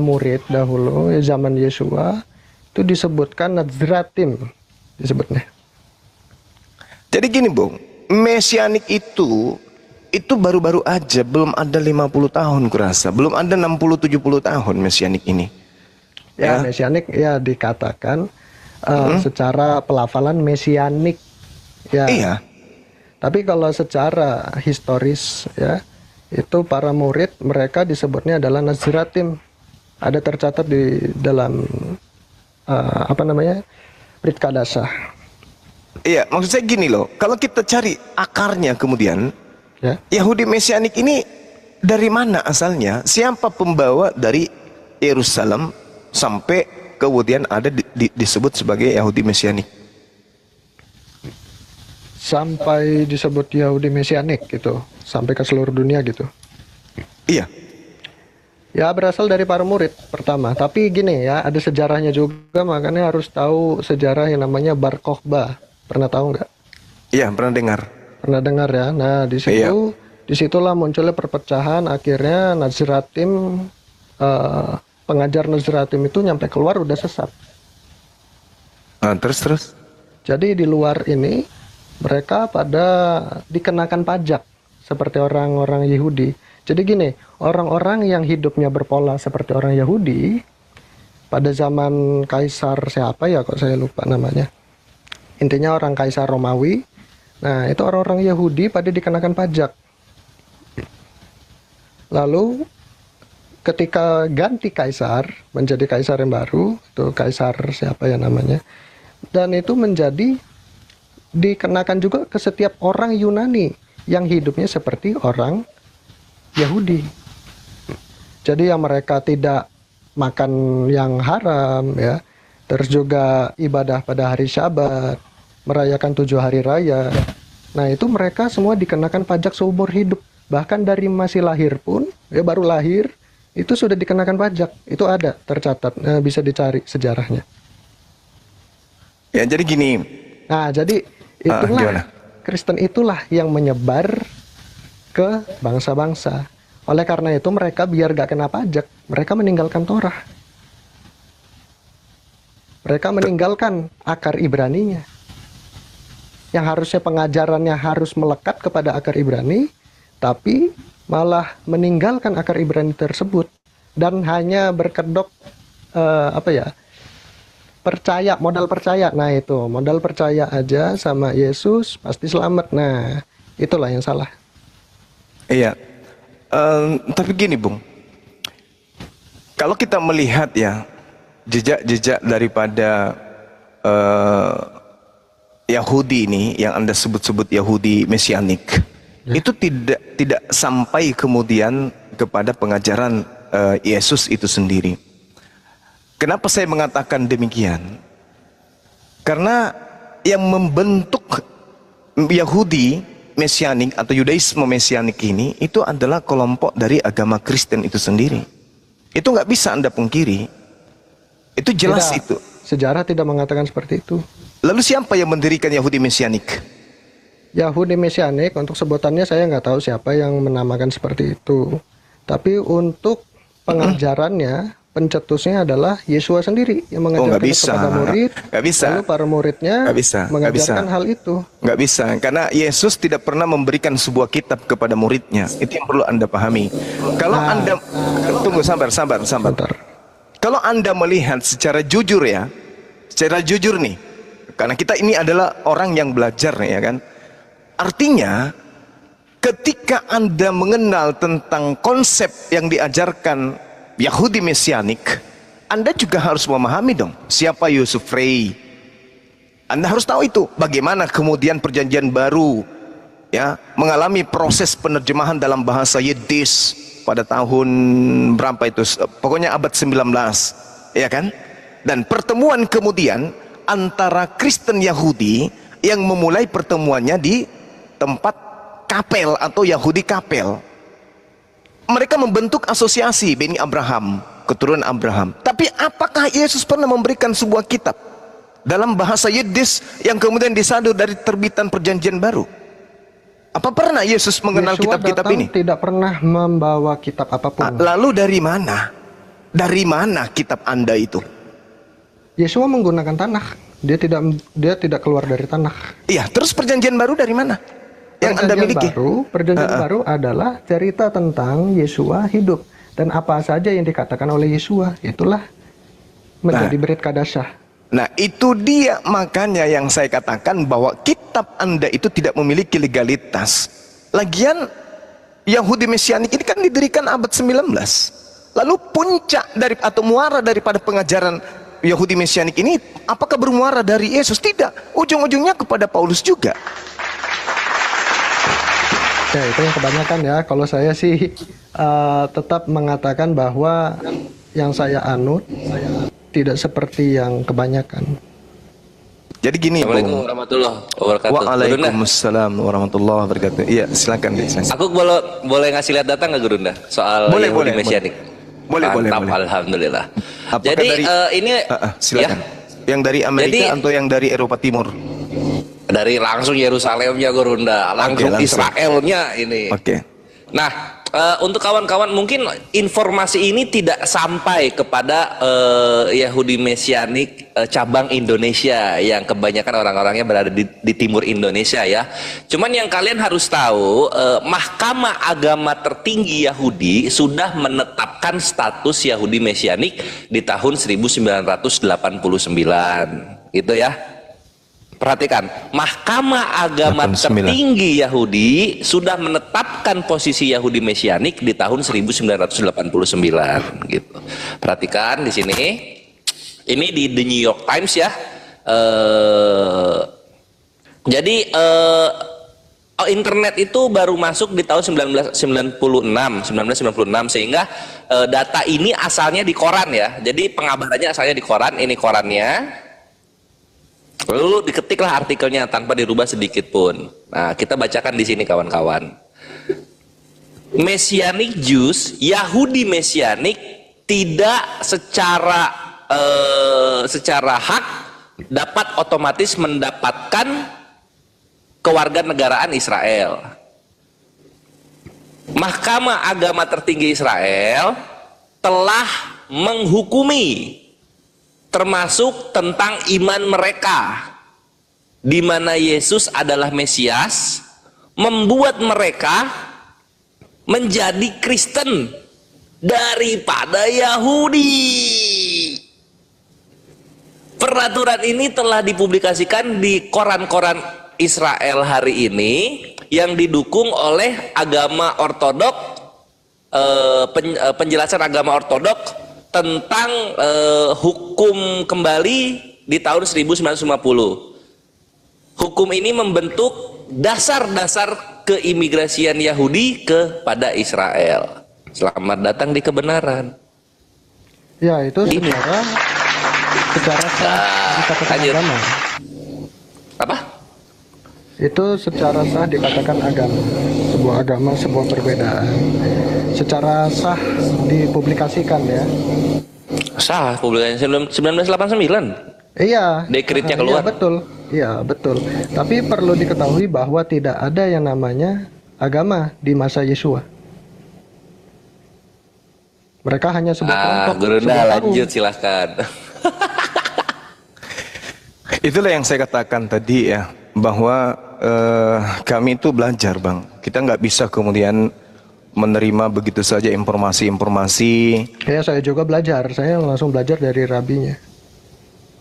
murid dahulu zaman Yesua itu disebutkan Nazratim disebutnya. Jadi gini Bung, mesianik itu baru-baru aja, belum ada 50 tahun kurasa, belum ada 60-70 tahun mesianik ini. Ya, mesianik ya dikatakan secara pelafalan mesianik ya. Iya. Tapi kalau secara historis ya, itu para murid mereka disebutnya adalah Nazratim. Ada tercatat di dalam Brit Kadasah. Iya, maksud saya gini loh, kalau kita cari akarnya kemudian, Ya. Yahudi mesianik ini dari mana asalnya? Siapa pembawa dari Yerusalem sampai kemudian ada disebut sebagai Yahudi mesianik? Sampai disebut Yahudi mesianik gitu, sampai ke seluruh dunia gitu. Iya. Ya berasal dari para murid pertama. Tapi gini ya, ada sejarahnya juga, makanya harus tahu sejarah yang namanya Bar Kokhba. Pernah tahu nggak? Iya, pernah dengar. Pernah dengar ya. Nah di situ, disitulah munculnya perpecahan. Akhirnya Nazratim, pengajar Nazratim itu nyampe keluar udah sesat. Nah, terus. Jadi di luar ini mereka pada dikenakan pajak seperti orang-orang Yahudi. Jadi gini, orang-orang yang hidupnya berpola seperti orang Yahudi pada zaman Kaisar siapa ya, kok saya lupa namanya. Intinya orang Kaisar Romawi. Nah, itu orang-orang Yahudi pada dikenakan pajak. Lalu ketika ganti kaisar, menjadi kaisar yang baru, itu kaisar siapa ya namanya. Dan itu menjadi dikenakan juga ke setiap orang Yunani yang hidupnya seperti orang Yahudi. Jadi yang mereka tidak makan yang haram ya, terus juga ibadah pada hari Syabat, merayakan 7 hari raya. Nah itu mereka semua dikenakan pajak seumur hidup. Bahkan dari masih lahir pun, ya baru lahir, itu sudah dikenakan pajak. Itu ada tercatat, bisa dicari sejarahnya. Ya jadi gini. Nah jadi itulah Kristen itulah yang menyebar ke bangsa-bangsa. Oleh karena itu mereka biar gak kena pajak, mereka meninggalkan Torah. Mereka meninggalkan akar Ibraninya. Yang harusnya pengajarannya harus melekat kepada akar Ibrani, tapi malah meninggalkan akar Ibrani tersebut dan hanya berkedok percaya, modal percaya. Nah itu, modal percaya aja sama Yesus pasti selamat. Nah, itulah yang salah. Iya. Tapi gini Bung, kalau kita melihat ya jejak-jejak daripada Yahudi ini yang Anda sebut-sebut Yahudi mesianik, itu tidak sampai kemudian kepada pengajaran Yesus itu sendiri. Kenapa saya mengatakan demikian? Karena yang membentuk Yahudi mesianik atau Yudaisme mesianik ini itu adalah kelompok dari agama Kristen itu sendiri. Itu nggak bisa Anda pungkiri. Itu jelas. Tidak, itu sejarah tidak mengatakan seperti itu. Lalu siapa yang mendirikan Yahudi mesianik? Yahudi mesianik untuk sebutannya saya nggak tahu siapa yang menamakan seperti itu. Tapi untuk pengajarannya, pencetusnya adalah Yesua sendiri yang mengajarkan kepada murid. Gak bisa. Lalu para muridnya mengajarkan hal itu. Gak bisa, karena Yesus tidak pernah memberikan sebuah kitab kepada muridnya. Itu yang perlu Anda pahami. Kalau Anda tunggu, sabar. Kalau Anda melihat secara jujur ya, secara jujur nih, karena kita ini adalah orang yang belajar ya kan. Artinya ketika Anda mengenal tentang konsep yang diajarkan Yahudi mesianik, Anda juga harus memahami dong siapa Yusuf Rei. Anda harus tahu itu. Bagaimana kemudian perjanjian baru ya mengalami proses penerjemahan dalam bahasa Yiddish pada tahun berapa itu? Pokoknya abad 19, ya kan? Dan pertemuan kemudian antara Kristen Yahudi yang memulai pertemuannya di tempat kapel atau Yahudi kapel. Mereka membentuk asosiasi Beni Abraham, keturunan Abraham. Tapi apakah Yesus pernah memberikan sebuah kitab dalam bahasa Yiddish yang kemudian disadur dari terbitan perjanjian baru? Apa pernah Yesus mengenal kitab-kitab ini? Tidak pernah membawa kitab apapun. Lalu dari mana? Dari mana kitab Anda itu? Yesua menggunakan tanah. Dia tidak keluar dari tanah. Iya, terus perjanjian baru dari mana? Yang Anda miliki? Perjanjian baru adalah cerita tentang Yesua hidup dan apa saja yang dikatakan oleh Yesua, itulah menjadi Brit Kadasyah. Nah, itu dia makanya yang saya katakan bahwa kitab Anda itu tidak memiliki legalitas. Lagian Yahudi Mesianik ini kan didirikan abad 19. Lalu puncak dari atau muara daripada pengajaran Yahudi Mesianik ini apakah bermuara dari Yesus? Tidak. Ujung-ujungnya kepada Paulus juga. Ya, itu yang kebanyakan ya. Kalau saya sih tetap mengatakan bahwa yang saya anut tidak seperti yang kebanyakan. Jadi gini, Assalamualaikum warahmatullahi wabarakatuh. Waalaikumsalam warahmatullahi wabarakatuh. Iya, silakan. Aku boleh ngasih lihat data nggak Gurunda soal Yahudi Mesianik? Boleh. Alhamdulillah. Apakah Jadi dari, ini silakan. Yang dari Amerika atau yang dari Eropa Timur? Dari langsung Yerusalemnya Gurunda, langsung Israelnya ini. Oke. Nah, untuk kawan-kawan mungkin informasi ini tidak sampai kepada Yahudi Mesianik cabang Indonesia yang kebanyakan orang-orangnya berada di timur Indonesia ya. Cuman yang kalian harus tahu, Mahkamah Agama Tertinggi Yahudi sudah menetapkan status Yahudi Mesianik di tahun 1989, gitu ya. Perhatikan, Mahkamah Agama Tertinggi Yahudi sudah menetapkan posisi Yahudi Mesianik di tahun 1989 gitu. Perhatikan di sini. Ini di The New York Times ya. Jadi internet itu baru masuk di tahun 1996 sehingga data ini asalnya di koran ya. Jadi pengabarannya asalnya di koran, ini korannya. Lalu diketiklah artikelnya tanpa dirubah sedikit pun. Nah, kita bacakan di sini kawan-kawan. Messianic Jews, Yahudi Messianic tidak secara hak dapat otomatis mendapatkan kewarganegaraan Israel. Mahkamah Agama Tertinggi Israel telah menghukumi termasuk tentang iman mereka, di mana Yesus adalah Mesias, membuat mereka menjadi Kristen daripada Yahudi. Peraturan ini telah dipublikasikan di koran-koran Israel hari ini yang didukung oleh agama ortodok, penjelasan agama ortodok tentang hukum kembali di tahun 1950. Hukum ini membentuk dasar-dasar keimigrasian Yahudi kepada Israel. Selamat datang di kebenaran. Ya, itu secara sah dikatakan agama. Apa? Itu secara sah dikatakan agama. Sebuah agama, sebuah perbedaan. Secara sah dipublikasikan ya. Sah publikasinya 1989. Iya. Dekretnya keluar. Iya, betul. Iya, betul. Tapi perlu diketahui bahwa tidak ada yang namanya agama di masa Yesua. Mereka hanya sebuah kelompok. Gurunda lanjut silahkan. Itulah yang saya katakan tadi ya, bahwa kami itu belajar Bang. Kita nggak bisa kemudian menerima begitu saja informasi-informasi. Ya, saya juga belajar. Saya langsung belajar dari rabinya.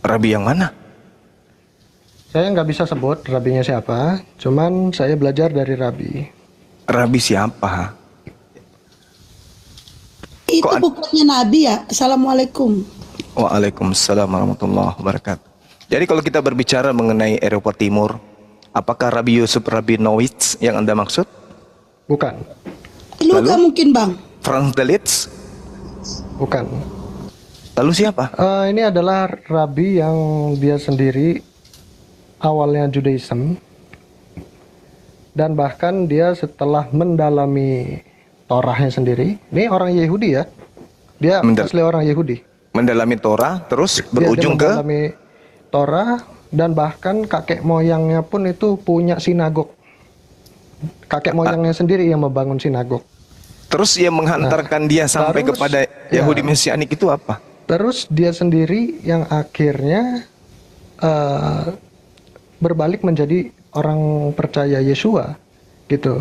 Rabi yang mana? Saya nggak bisa sebut rabinya siapa. Cuman saya belajar dari rabi. Rabi siapa? Itu bukannya Nabi ya? Assalamualaikum. Waalaikumsalam warahmatullahi wabarakatuh. Jadi kalau kita berbicara mengenai Eropa Timur, apakah Rabi Yusuf Rabinowitz yang Anda maksud? Bukan. Luka mungkin Bang. Franz Delitzsch? Bukan. Lalu siapa? Ini adalah rabi yang dia sendiri awalnya Judaism. Dan bahkan dia setelah mendalami Torahnya sendiri. Ini orang Yahudi ya. Dia asli orang Yahudi. Mendalami Torah, terus berujung ke? Mendalami Torah, dan bahkan kakek moyangnya pun itu punya sinagog. Kakek moyangnya sendiri yang membangun sinagog. Terus ia menghantarkan dia sampai terus, kepada ya. Yahudi Mesianik itu apa? Terus dia sendiri yang akhirnya berbalik menjadi orang percaya Yesua gitu.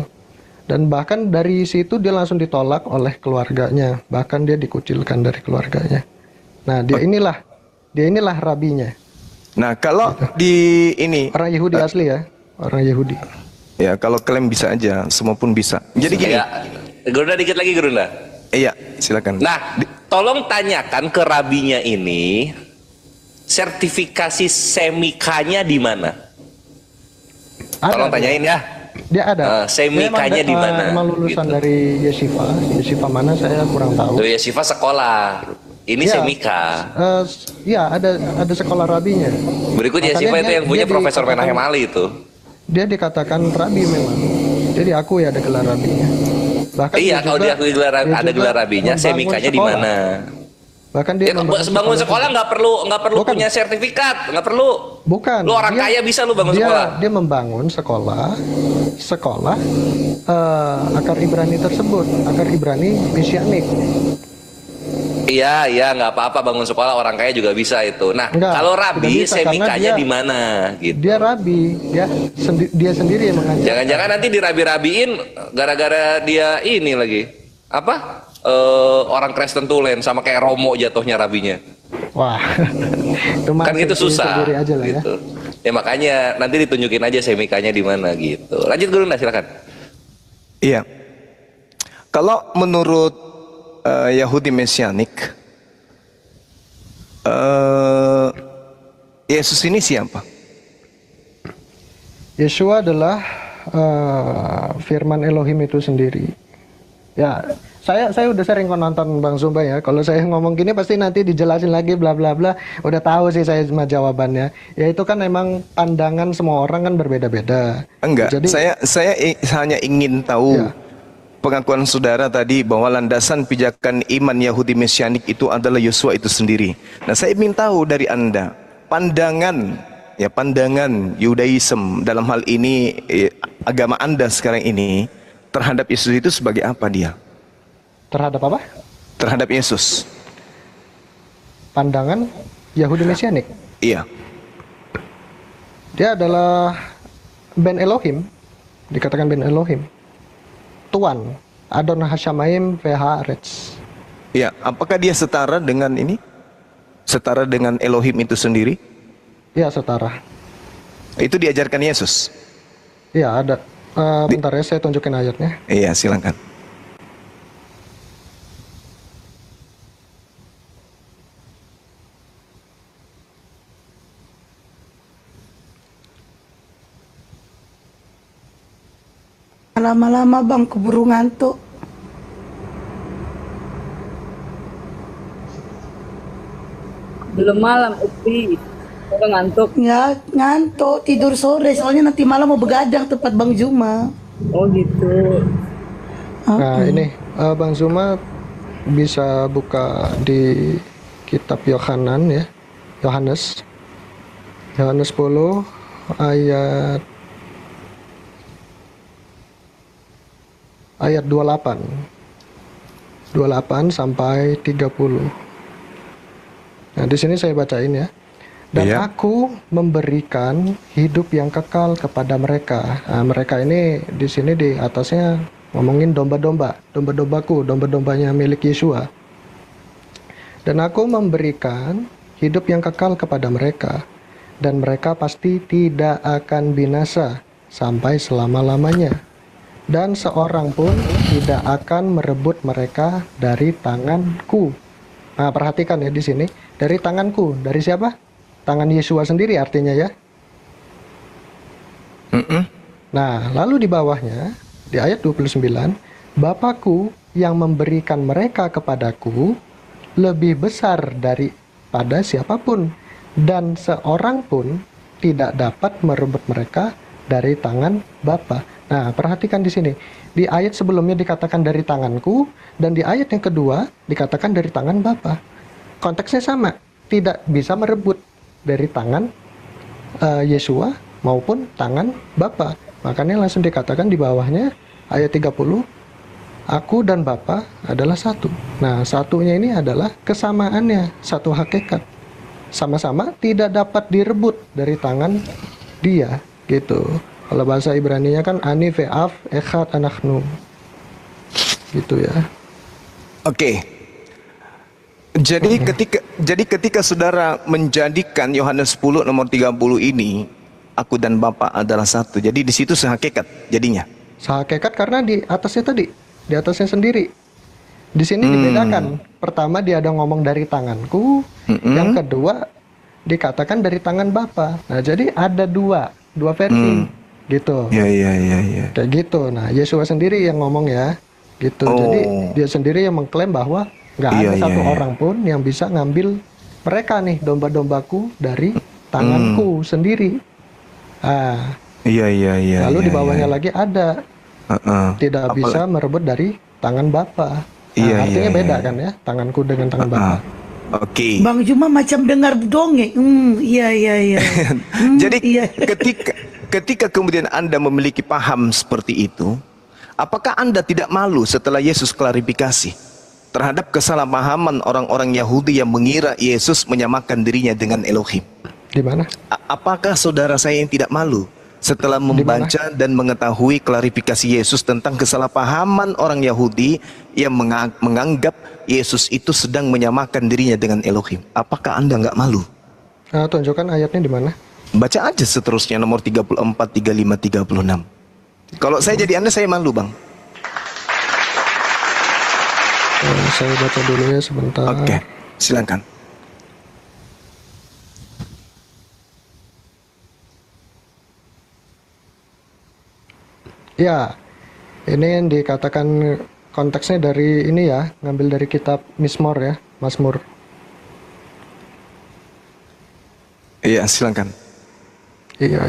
Dan bahkan dari situ dia langsung ditolak oleh keluarganya, bahkan dia dikucilkan dari keluarganya. Nah, dia inilah rabinya. Nah, kalau di ini Orang Yahudi asli ya, orang Yahudi. ya, kalau klaim bisa aja, semua pun bisa. Jadi gini. Ya, Gerunda dikit lagi Gerunda. Iya, silakan. Nah, tolong tanyakan ke rabinya ini, sertifikasi semikanya di mana? Tolong tanyain ya. Dia ada. Semikanya di mana? Emang lulusan Gitu. dari Yeshiva mana saya kurang tahu. Tuh Yeshiva sekolah. Ini Ya, semika. Ya ada sekolah rabinya. Berikut Makanya Yeshiva itu yang punya Profesor dikatakan- Menahem Ali itu. Dia dikatakan rabi memang. Jadi aku ya ada gelar rabinya. Bahkan Iya, kalau dia ada gelar rabinya, semikanya di mana? Bahkan dia Ya, bangun sekolah nggak perlu Bukan. punya sertifikat, nggak perlu. Bukan. Lu orang kaya bisa lu bangun sekolah. Dia membangun sekolah akar Ibrani tersebut, akar Ibrani Mesianik. Iya, nggak apa-apa bangun sekolah orang kaya juga bisa itu. Nah, Enggak, kalau tidak rabi bisa, karena semikanya dia- di mana gitu. Dia rabi, dia sendiri yang mengajar. Jangan-jangan nanti dirabi-rabiin gara-gara dia ini lagi. Apa? Orang Kristen Tulen sama kayak Romo jatuhnya rabinya. Wah, itu mah Kan gitu susah. sendiri aja lah ya. Gitu. Ya makanya nanti ditunjukin aja semikanya di mana gitu. Lanjut Gurunda silakan. Iya. Kalau menurut Yahudi Mesianik, Yesus ini siapa? Yeshua adalah firman Elohim itu sendiri. Ya, saya udah sering kok nonton Bang Zumba ya. Kalau saya ngomong gini pasti nanti dijelasin lagi bla bla bla. Udah tahu sih saya cuma jawabannya. Ya itu kan memang pandangan semua orang kan berbeda-beda. Enggak. Jadi Saya hanya ingin tahu Ya. pengakuan saudara tadi bahwa landasan pijakan iman Yahudi Mesianik itu adalah Yosua itu sendiri. Nah, saya ingin tahu dari Anda pandangan Yudaism dalam hal ini agama Anda sekarang ini terhadap Yesus itu sebagai apa dia? terhadap apa? Terhadap Yesus. Pandangan Yahudi Mesianik. Iya. Dia adalah Ben Elohim, dikatakan Ben Elohim. Tuan, Adon Hashamayim Veharetz. Iya, apakah dia setara dengan ini? Setara dengan Elohim itu sendiri? Ya, setara. Itu diajarkan Yesus. Ya, ada. Bentar ya, saya tunjukin ayatnya. Iya, silakan. Lama-lama bang, keburu ngantuk. Belum malam, Upi. Udah ngantuk. Ya ngantuk, tidur sore. Soalnya nanti malam mau begadang tempat Bang Juma. Oh gitu. Nah, ini Bang Zuma bisa buka di kitab Yohanan ya. Yohanes 10 ayat 28 sampai 30. Nah, di sini saya bacain ya. Dan Iya. aku memberikan hidup yang kekal kepada mereka. Nah, mereka ini di sini di atasnya ngomongin domba-domba, domba-dombaku, domba-dombanya milik Yesua. Dan aku memberikan hidup yang kekal kepada mereka, dan mereka pasti tidak akan binasa sampai selama-lamanya. Dan seorang pun tidak akan merebut mereka dari tanganku. Nah, perhatikan ya di sini, dari tanganku, dari siapa? Tangan Yesua sendiri artinya ya. Nah, lalu di bawahnya, di ayat 29, Bapakku yang memberikan mereka kepadaku lebih besar daripada siapapun, dan seorang pun tidak dapat merebut mereka dari tangan Bapa. Nah, perhatikan di sini. Di ayat sebelumnya dikatakan dari tanganku, dan di ayat yang kedua dikatakan dari tangan Bapa. Konteksnya sama, tidak bisa merebut dari tangan Yesua maupun tangan Bapa. Makanya langsung dikatakan di bawahnya ayat 30, Aku dan Bapa adalah satu. Nah, satunya ini adalah kesamaannya, satu hakikat. Sama-sama tidak dapat direbut dari tangan dia, gitu. Kalau bahasa Ibrani-nya kan ani ve'af echad anachnu. Gitu ya. Oke. Jadi ketika saudara menjadikan Yohanes 10 nomor 30 ini, aku dan Bapa adalah satu. Jadi di situ sehakikat jadinya. Sehakikat karena di atasnya tadi, di atasnya sendiri. Di sini dibedakan. Pertama dia ada ngomong dari tanganku, yang kedua dikatakan dari tangan Bapa. Nah, jadi ada dua versi. Gitu. Iya. Kayak gitu. Nah, Yesua sendiri yang ngomong ya. Gitu. Jadi dia sendiri yang mengklaim bahwa nggak ada satu orang pun yang bisa ngambil mereka nih domba-dombaku dari tanganku sendiri. Ah. Iya. Lalu di bawahnya lagi ada tidak bisa merebut dari tangan Bapa. Nah, artinya beda kan ya, tanganku dengan tangan Bapa. Oke. Bang Juma macam dengar dongeng. Iya. Jadi iya. ketika kemudian Anda memiliki paham seperti itu, apakah Anda tidak malu setelah Yesus klarifikasi terhadap kesalahpahaman orang-orang Yahudi yang mengira Yesus menyamakan dirinya dengan Elohim? Di mana? Apakah saudara saya yang tidak malu setelah membaca dan mengetahui klarifikasi Yesus tentang kesalahpahaman orang Yahudi yang menganggap Yesus itu sedang menyamakan dirinya dengan Elohim? Apakah Anda nggak malu? Nah, tunjukkan ayatnya di mana? Baca aja seterusnya nomor 34, 35, 36. Kalau saya jadi Anda, saya malu, Bang. Saya baca dulu ya sebentar. Oke, silakan. Ya, ini yang dikatakan konteksnya dari ini ya, ngambil dari kitab Mizmor ya, Mazmur. Iya, silakan. Iya.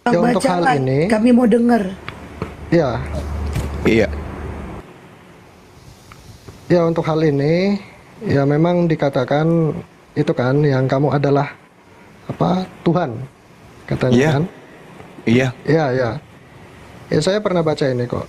Ya, untuk hal ini, kami mau dengar. ya, Iya. ya untuk hal ini, ya memang dikatakan itu kan, yang kamu adalah apa Tuhan, katanya Iya. kan? Iya. Ya. Ya saya pernah baca ini kok.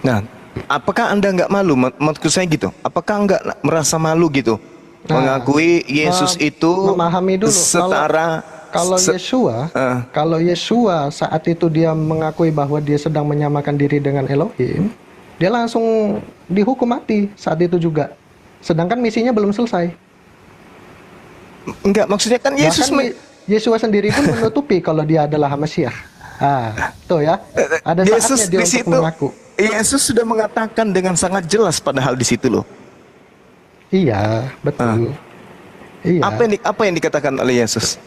Nah, apakah Anda nggak malu? Maksud saya gitu. Apakah nggak merasa malu gitu? Nah, Mengakui Yesus itu memahami dulu setara. Kalau Yesua saat itu dia mengakui bahwa dia sedang menyamakan diri dengan Elohim, dia langsung dihukum mati saat itu juga. Sedangkan misinya belum selesai. Enggak, maksudnya kan Yesus Bahkan Yesua sendiri pun menutupi kalau dia adalah Mesias. Tuh ya. Ada Yesus saatnya dia di untuk situ, mengaku. Yesus sudah mengatakan dengan sangat jelas padahal di situ loh. Iya, betul. Iya. Apa yang dikatakan oleh Yesus?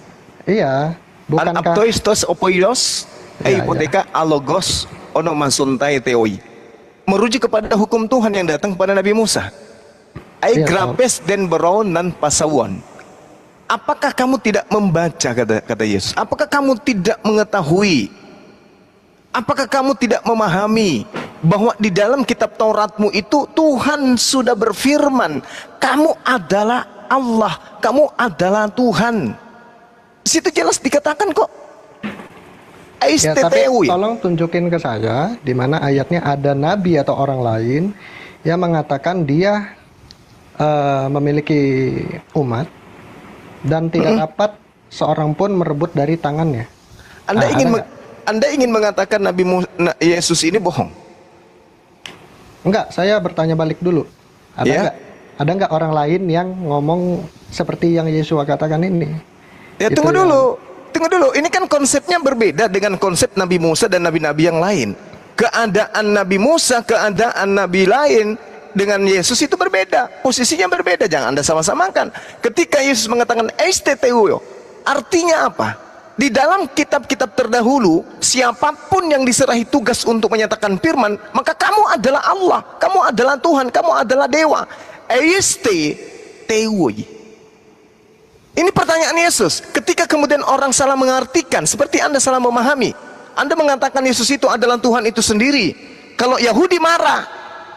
Iya. An Bukankah aptoistos opoidos, hipoteka alogos onomasuntai theoi. Merujuk kepada hukum Tuhan yang datang kepada Nabi Musa. Ai Iya, grapes dan beron dan pasawon. Apakah kamu tidak membaca, kata Yesus? Apakah kamu tidak mengetahui? Apakah kamu tidak memahami bahwa di dalam kitab Tauratmu itu Tuhan sudah berfirman, kamu adalah Allah, kamu adalah Tuhan. Di situ jelas dikatakan kok. ya, tapi STTU. tolong tunjukin ke saya di mana ayatnya ada nabi atau orang lain yang mengatakan dia memiliki umat dan tidak dapat seorang pun merebut dari tangannya. Anda ingin mengatakan Yesus ini bohong? Enggak, saya bertanya balik dulu. Ada Ya. enggak? Ada enggak orang lain yang ngomong seperti yang Yesua katakan ini? Ya, Itu tunggu yang- dulu. Ini kan konsepnya berbeda dengan konsep Nabi Musa dan nabi-nabi yang lain. Keadaan Nabi Musa, keadaan nabi lain dengan Yesus itu berbeda. Posisinya berbeda, jangan Anda sama-samakan. Ketika Yesus mengatakan STTU, artinya apa? Di dalam kitab-kitab terdahulu, siapapun yang diserahi tugas untuk menyatakan firman, maka kamu adalah Allah, kamu adalah Tuhan, kamu adalah dewa. STTU. Ini pertanyaan Yesus. Ketika kemudian orang salah mengartikan, seperti Anda salah memahami, Anda mengatakan Yesus itu adalah Tuhan itu sendiri. Kalau Yahudi marah,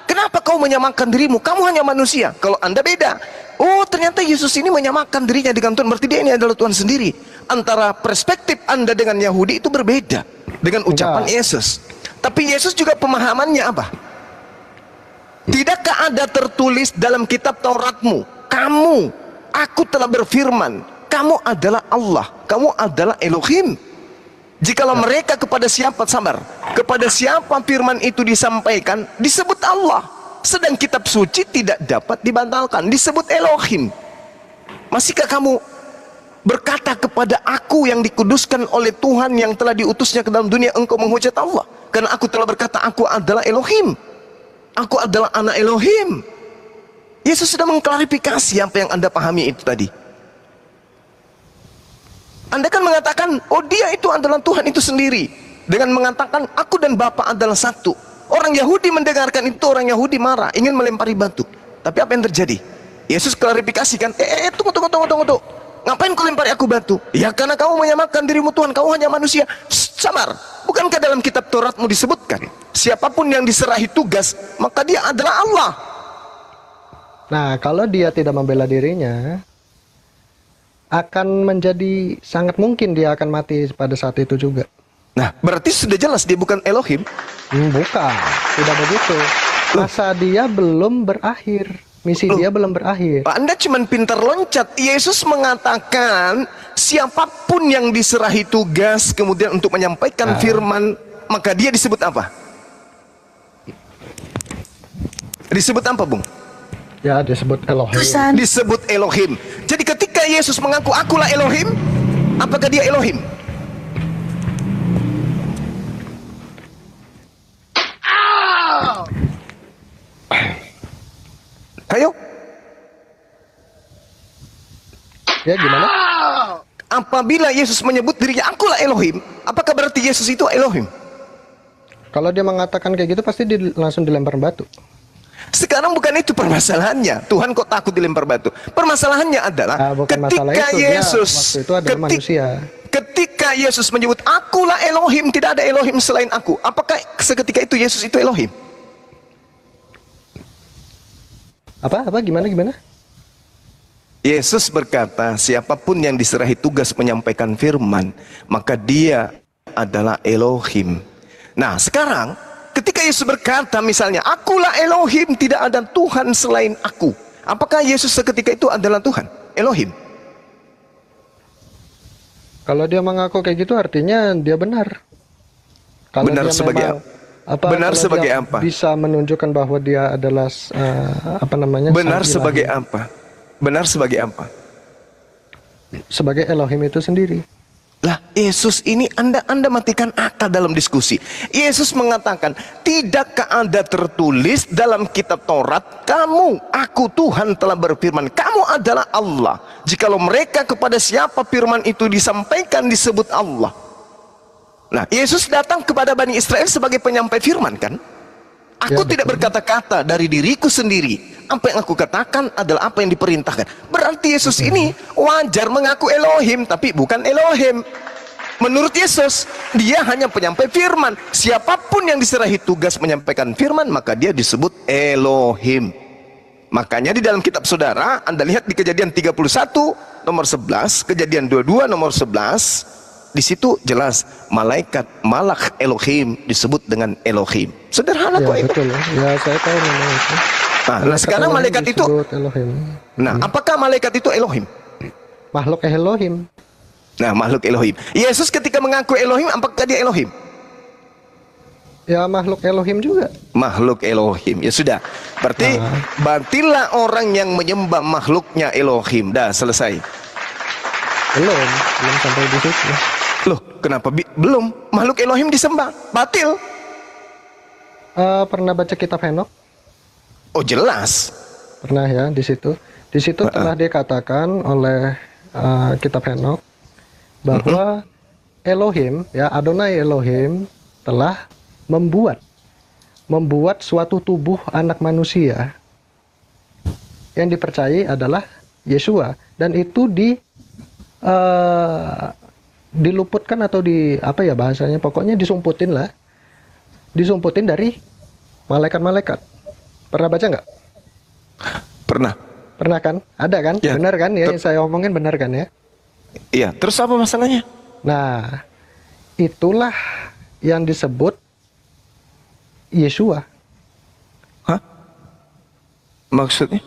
kenapa kau menyamakan dirimu? Kamu hanya manusia. Kalau Anda beda. Oh, ternyata Yesus ini menyamakan dirinya dengan Tuhan. Berarti dia ini adalah Tuhan sendiri. antara perspektif Anda dengan Yahudi itu berbeda dengan ucapan Yesus. Tapi Yesus juga pemahamannya apa? Tidakkah ada tertulis dalam kitab Tauratmu, aku telah berfirman, kamu adalah Allah, kamu adalah Elohim. Jikalau mereka kepada siapa firman itu disampaikan, disebut Allah. Sedang kitab suci tidak dapat dibatalkan, disebut Elohim. Masihkah kamu berkata kepada aku yang dikuduskan oleh Tuhan yang telah diutusnya ke dalam dunia, engkau menghujat Allah? Karena aku telah berkata, aku adalah Elohim, aku adalah anak Elohim. Yesus sudah mengklarifikasi apa yang Anda pahami itu tadi. Anda kan mengatakan, oh dia itu adalah Tuhan itu sendiri, dengan mengatakan aku dan Bapa adalah satu. Orang Yahudi mendengarkan itu, orang Yahudi marah, ingin melempari batu. Tapi apa yang terjadi? Yesus klarifikasikan, tunggu. Ngapain kau lempari aku batu? Ya karena kamu menyamakan dirimu Tuhan, kamu hanya manusia. Sabar, bukankah dalam kitab Tauratmu disebutkan, siapapun yang diserahi tugas, maka dia adalah Allah. Nah, kalau dia tidak membela dirinya, akan menjadi sangat mungkin dia akan mati pada saat itu juga. Nah, berarti sudah jelas dia bukan Elohim. Bukan, tidak begitu. Masa dia belum berakhir, misi dia belum berakhir. Anda cuma pintar loncat. Yesus mengatakan siapapun yang diserahi tugas kemudian untuk menyampaikan firman, maka dia disebut apa? Disebut apa, Bung? Ya, disebut Elohim. Disebut Elohim. Jadi ketika Yesus mengaku akulah Elohim, apakah dia Elohim? Ayo. Ya, gimana? Apabila Yesus menyebut dirinya akulah Elohim, apakah berarti Yesus itu Elohim? Kalau dia mengatakan kayak gitu, pasti langsung dilempar batu. Sekarang bukan itu permasalahannya. Tuhan kok takut dilempar batu? Permasalahannya adalah ketika Yesus, waktu itu adalah manusia. Ketika Yesus menyebut akulah Elohim, tidak ada Elohim selain aku. Apakah seketika itu Yesus itu Elohim? Apa? Gimana? Yesus berkata, siapapun yang diserahi tugas menyampaikan firman, maka dia adalah Elohim. Nah, sekarang ketika Yesus berkata misalnya, akulah Elohim, tidak ada Tuhan selain aku. Apakah Yesus seketika itu adalah Tuhan, Elohim? Kalau dia mengaku kayak gitu, artinya dia benar. Kalau benar dia sebagai benar sebagai apa? Bisa menunjukkan bahwa dia adalah benar sebagai apa? Benar sebagai apa? Sebagai Elohim itu sendiri. Lah, Yesus ini Anda matikan akal dalam diskusi. Yesus mengatakan, tidakkah ada tertulis dalam kitab Taurat, aku Tuhan telah berfirman, kamu adalah Allah. Jikalau mereka kepada siapa firman itu disampaikan, disebut Allah. Nah, Yesus datang kepada Bani Israel sebagai penyampai firman, kan? Aku tidak berkata-kata dari diriku sendiri. Apa yang aku katakan adalah apa yang diperintahkan. Berarti Yesus ini wajar mengaku Elohim, tapi bukan Elohim. Menurut Yesus, dia hanya penyampai firman. Siapapun yang diserahi tugas menyampaikan firman, maka dia disebut Elohim. Makanya di dalam kitab saudara, Anda lihat di Kejadian 31 nomor 11, Kejadian 22 nomor 11, di situ jelas malak Elohim disebut dengan Elohim. Sederhana kok itu. Betul. Ya, saya tahu memang itu. Nah, sekarang malaikat itu Elohim. Nah, apakah malaikat itu Elohim? Makhluk Elohim. Nah, makhluk Elohim. Yesus ketika mengaku Elohim, apakah dia Elohim? Ya, makhluk Elohim juga. Makhluk Elohim. Ya sudah. Berarti batilah orang yang menyembah makhluknya Elohim. Dah selesai. Belum sampai di situ. Loh, kenapa belum? Makhluk Elohim disembah, batil. Pernah baca kitab Henok? Oh, jelas. Pernah ya, di situ. Di situ telah dikatakan oleh kitab Henok bahwa Elohim, ya Adonai Elohim telah membuat suatu tubuh anak manusia yang dipercayai adalah Yesua, dan itu diluputkan atau bahasanya, pokoknya disumputin dari malaikat-malaikat. Pernah baca nggak? Pernah Kan? Ada kan? Ya, Benar kan ya? Yang saya omongin benar kan ya? Iya, terus apa masalahnya? Nah, itulah yang disebut Yesua. Hah? Maksudnya?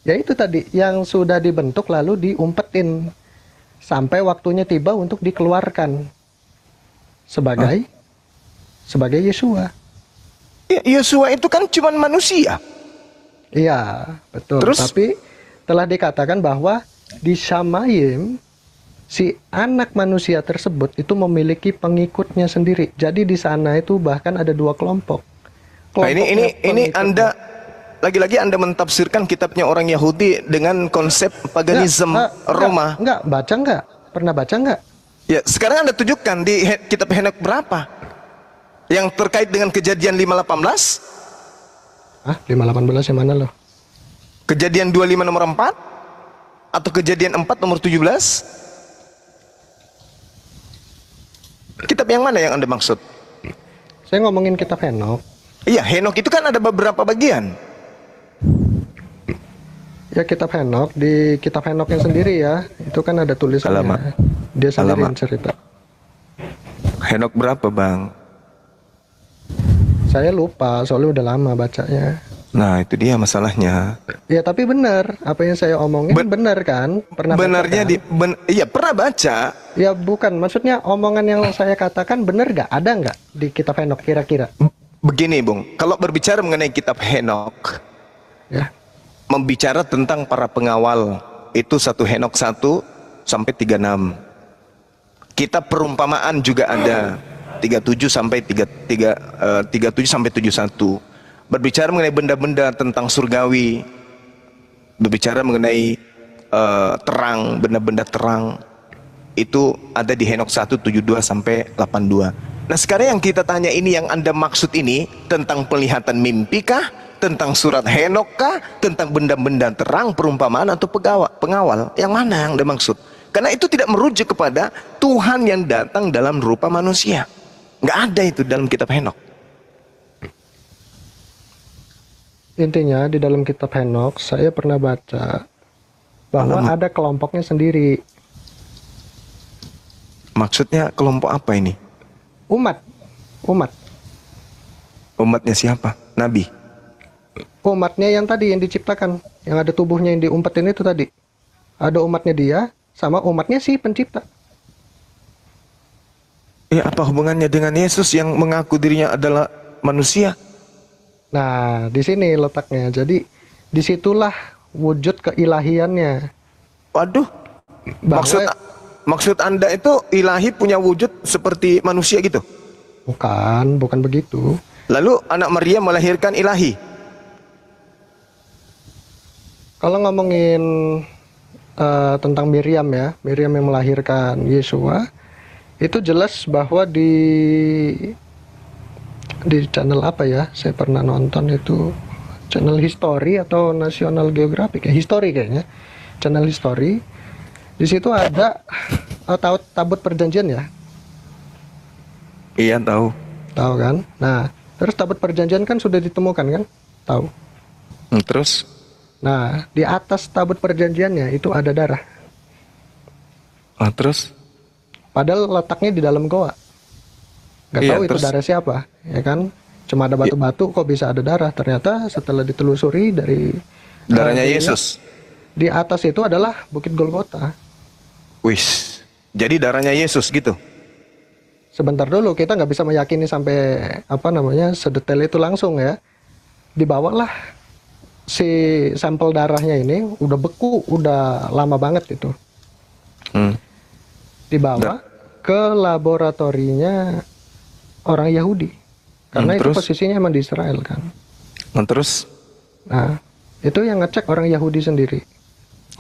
Ya itu tadi yang sudah dibentuk lalu diumpetin sampai waktunya tiba untuk dikeluarkan sebagai Yesua. Ya, Yosua itu kan cuma manusia. Iya, betul. Terus? Tapi telah dikatakan bahwa di Shamayim si anak manusia tersebut itu memiliki pengikutnya sendiri. Jadi di sana itu bahkan ada dua kelompok. Nah, ini Kelompoknya Anda lagi-lagi Anda mentafsirkan kitabnya orang Yahudi dengan konsep paganisme Roma. Enggak. Pernah baca enggak? Ya, sekarang Anda tunjukkan di kitab Henok berapa? Yang terkait dengan kejadian 5:18? Ah, 5:18 yang mana loh? Kejadian 25 nomor 4? Atau kejadian 4 nomor 17? Kitab yang mana yang Anda maksud? Saya ngomongin kitab Henok. Iya, Henok itu kan ada beberapa bagian. Ya kitab Henok, di kitab Henoknya sendiri ya, itu kan ada tulisannya. Alamak. Dia sendiri yang Alamak. cerita. Henok berapa, Bang? Saya lupa, soalnya udah lama bacanya. Nah, itu dia masalahnya. Ya tapi benar, apa yang saya omongin benar kan? Pernah baca Benarnya kan? iya pernah baca. Ya bukan, maksudnya omongan yang saya katakan benar nggak? Ada nggak di kitab Henok kira-kira? Begini, Bung. Kalau berbicara mengenai kitab Henok, Ya, membicara tentang para pengawal, itu 1 Henok 1 sampai 36. Kitab perumpamaan juga ada 37 sampai 37 sampai 71. Berbicara mengenai benda-benda tentang surgawi, berbicara mengenai terang, benda-benda terang, itu ada di Henok 1 72 sampai 82. Nah, sekarang yang kita tanya ini, yang Anda maksud ini tentang penglihatan mimpi kah, tentang surat Henok kah, tentang benda-benda terang, perumpamaan atau pengawal? Yang mana yang Anda maksud? Karena itu tidak merujuk kepada Tuhan yang datang dalam rupa manusia. Nggak ada itu dalam kitab Henok. intinya di dalam kitab Henok saya pernah baca bahwa ada kelompoknya sendiri. Maksudnya kelompok apa ini? Umat. Umatnya siapa? Nabi? Umatnya yang tadi yang diciptakan, yang ada tubuhnya yang diumpetin itu tadi. Ada umatnya dia sama umatnya si pencipta. Ya, apa hubungannya dengan Yesus yang mengaku dirinya adalah manusia? Nah, di sini letaknya. Jadi disitulah wujud keilahiannya. Waduh, Bahwa- maksud Anda itu ilahi punya wujud seperti manusia gitu? bukan begitu. Lalu anak Maria melahirkan ilahi? Kalau ngomongin tentang Miriam ya, Miriam yang melahirkan Yesua, itu jelas bahwa di channel apa ya? Saya pernah nonton itu channel History atau National Geographic ya, History kayaknya. Channel History. Di situ ada tabut perjanjian ya. Iya, tahu. Tahu kan? Nah, terus tabut perjanjian kan sudah ditemukan kan? Tahu. Terus? Nah, di atas tabut perjanjiannya itu ada darah. Terus? Padahal letaknya di dalam goa. Gak Iya, tahu itu terus? darah siapa, ya kan? Cuma ada batu-batu, kok bisa ada darah? Ternyata setelah ditelusuri dari Darahnya dilihat, Yesus? di atas itu adalah Bukit Golgota. Wis, jadi darahnya Yesus gitu? Sebentar dulu, kita nggak bisa meyakini sampai sedetail itu langsung ya. Dibawalah si sampel darahnya ini, udah beku, udah lama banget itu. Dibawa ke laboratorinya orang Yahudi. Karena itu Terus? posisinya emang di Israel kan. Terus? Nah, itu yang ngecek orang Yahudi sendiri.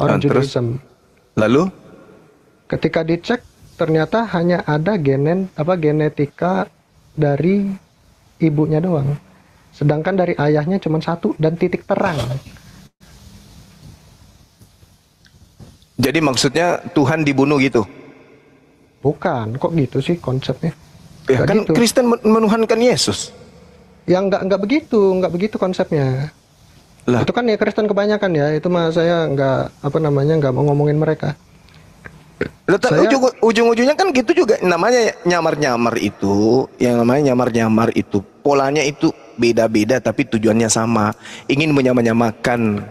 Orang Terus? Judaism. Lalu? Ketika dicek, ternyata hanya ada genetika dari ibunya doang. Sedangkan dari ayahnya cuma satu dan titik terang. Jadi maksudnya Tuhan dibunuh gitu? Bukan, kok gitu sih konsepnya? Ya Nggak kan gitu. Kristen menuhankan Yesus. Ya nggak begitu konsepnya. Lah, Itu kan ya Kristen kebanyakan ya. Itu mah saya nggak mau ngomongin mereka. Ujung-ujungnya kan gitu juga, namanya nyamar-nyamar itu, yang namanya nyamar-nyamar itu polanya itu beda-beda tapi tujuannya sama, ingin menyamakan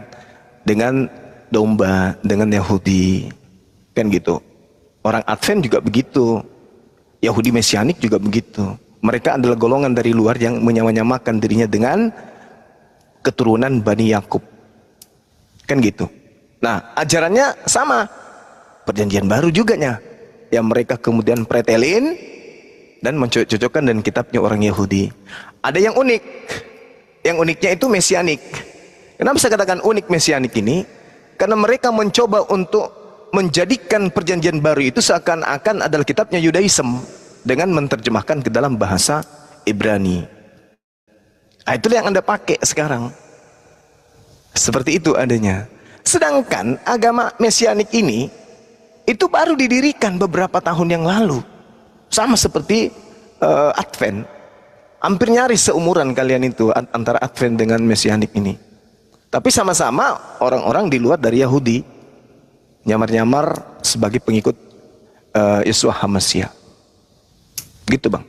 dengan domba, dengan Yahudi, kan gitu. Orang Advent juga begitu, Yahudi Mesianik juga begitu. Mereka adalah golongan dari luar yang menyamakan dirinya dengan keturunan Bani Yakub, kan gitu. Nah, ajarannya sama. Perjanjian baru juga nya, yang mereka kemudian pretelin dan mencocokkan dengan kitabnya orang Yahudi. Ada yang unik, yang uniknya itu mesianik. Kenapa saya katakan unik mesianik ini? Karena mereka mencoba untuk menjadikan perjanjian baru itu seakan-akan adalah kitabnya Yudaism dengan menerjemahkan ke dalam bahasa Ibrani. Nah, itulah yang Anda pakai sekarang. Seperti itu adanya. Sedangkan agama mesianik ini itu baru didirikan beberapa tahun yang lalu, sama seperti Advent, hampir nyaris seumuran kalian itu antara Advent dengan Mesianik ini. Tapi sama-sama orang-orang di luar dari Yahudi, nyamar-nyamar sebagai pengikut Yeshua HaMashiach. Gitu bang.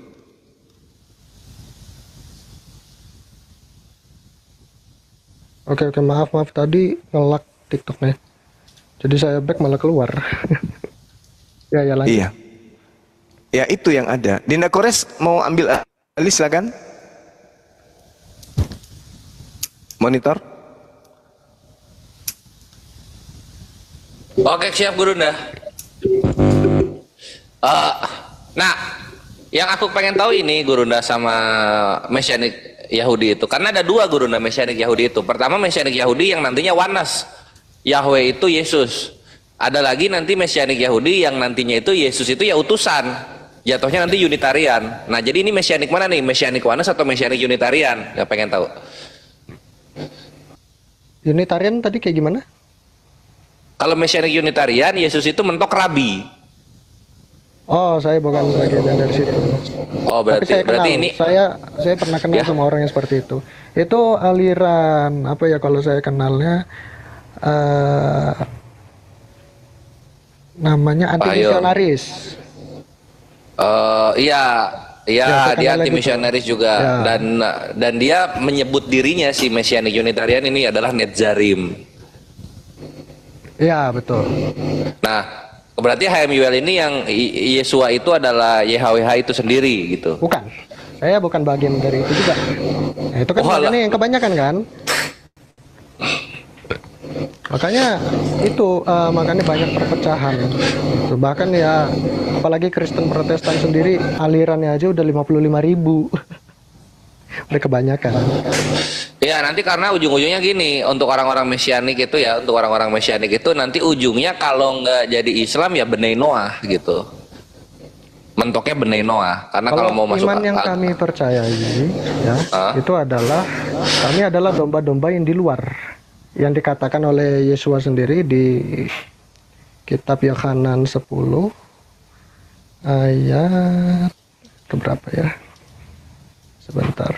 Oke, maaf tadi ngelak TikToknya. Jadi saya back malah keluar. Ya lanjut. Iya. Ya itu yang ada. Dinda Kores mau ambil alih silakan. Monitor. Oke, siap Gurunda. Nah, yang aku pengen tahu ini Gurunda sama Mesianik Yahudi itu. Karena ada dua Gurunda Mesianik Yahudi itu. Pertama Mesianik Yahudi yang nantinya Wanas. Yahweh itu Yesus. Ada lagi nanti Mesianik Yahudi yang nantinya itu Yesus itu ya utusan. Jatuhnya nanti Unitarian. Nah, jadi ini Mesianik mana nih? Mesianik Wanas atau Mesianik Unitarian? Yang pengen tahu. Unitarian tadi kayak gimana? Kalau Mesianik Unitarian, Yesus itu mentok rabi. Oh, saya bukan bagian dari situ. Oh, Tapi saya kenal. ini Saya pernah kenal sama orang yang seperti itu. Itu aliran apa ya kalau saya kenalnya? Namanya anti misionaris. Iya, Ya, dia anti misionaris juga. Ya. Dan dia menyebut dirinya si Mesianik Unitarian ini adalah Netzarim. Iya, betul. Nah, berarti HMUL ini yang Yesua itu adalah YHWH itu sendiri gitu. Bukan. Saya bukan bagian dari itu juga. Nah, itu kan bagiannya yang kebanyakan kan? Makanya itu makanya banyak perpecahan. Bahkan ya apalagi Kristen Protestan sendiri alirannya aja udah 55.000. Udah kebanyakan. Ya nanti karena ujung-ujungnya gini, untuk orang-orang Mesianik itu ya, untuk orang-orang Mesianik itu nanti ujungnya kalau nggak jadi Islam ya Benai Noah gitu. Mentoknya Benai Noah. Karena kalau mau masuk iman yang kami percayai ya, itu adalah kami adalah domba-domba yang di luar. Yang dikatakan oleh Yesua sendiri di kitab Yohanan 10 ayat keberapa ya? Sebentar.